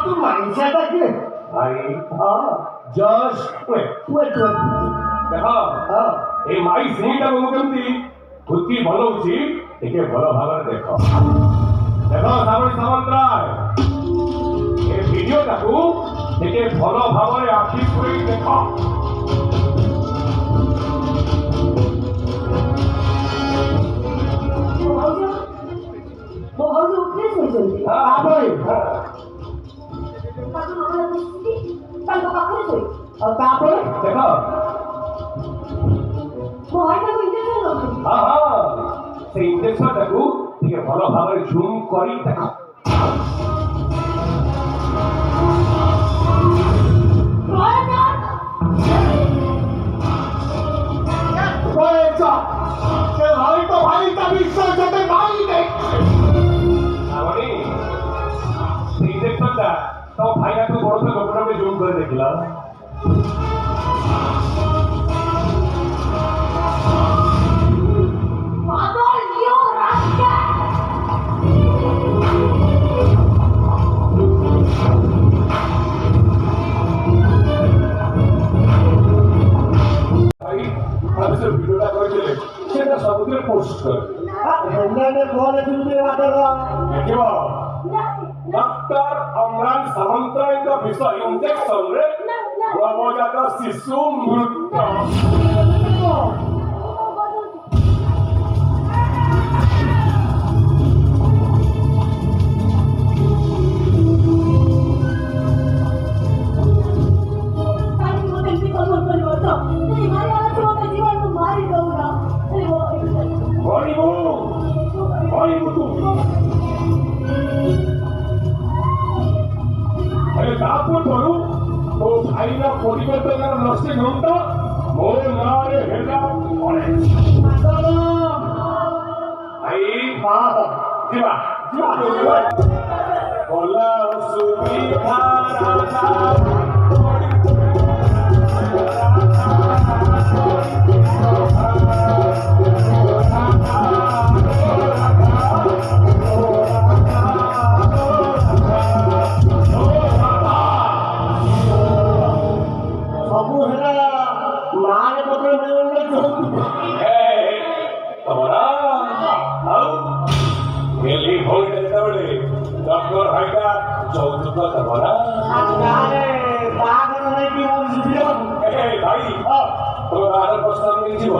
तू माणसाचा की भाई जस्ट wait देखो ए माई सिंहटा को केमती खुदी बनौची एके भलो भाବରେ देखो देखो सामने सामंतराय ए वीडियोटा को एके भलो भाବରେ आखि पुरी देखो भाऊजी उठले ଶୋଇଛନ୍ତି ତାପରେ ତାକୁ ନହେଲେ ବସିକି ତାଙ୍କ ପାଖରେ ଶୋଇ ଆଉ ତାପରେ देखो ମୋ ଭାଇ ତାକୁ ଇଞ୍ଜେକ୍ସନ ଦେଉଛନ୍ତି हाँ से इंजेक्शनटा को एके भलो भाବରେ जूम करी देखो ସେ ଭାଇ ତ ଭାଇ ତା ବିଶ୍ୱାସ ଯେତେ ଭାଇ ଦେଖ आवणी से इंजेक्शनटा तो भाईया तो बड़ से लोकटा में जूम कर देखला पागल यो रास्ता भाई हम से वीडियोटा करले सेटा सबुरे पोस्ट कर ହେଲେ କଣ ଏଠି ବାଟର देखिबो डॉक्टर अमरान सामंतराय का विषय इंजेक्शन रे नवजात शिशु मृत्यु काई को तेल को बोल तो नहीं मारे वाला तो मैं जीवन को मार ही दूंगा अरे वो मरिबो तू अरे तापो तोरू तो भाई ना परिवर्तन नष्ट घंटा मोर नारे हेला पड़े भाई जीवा बोला सुविधा ସବୁ ହେଲା ମାରେ ପତ୍ର ମିଳିଲେ डॉक्टर भाईका चौथुक तमरा ଗାଁରେ ବାହାଘର ହେଇକି ମୁଁ ଝିଅ भाई तो बाहर प्रस्ताव नहीं जीव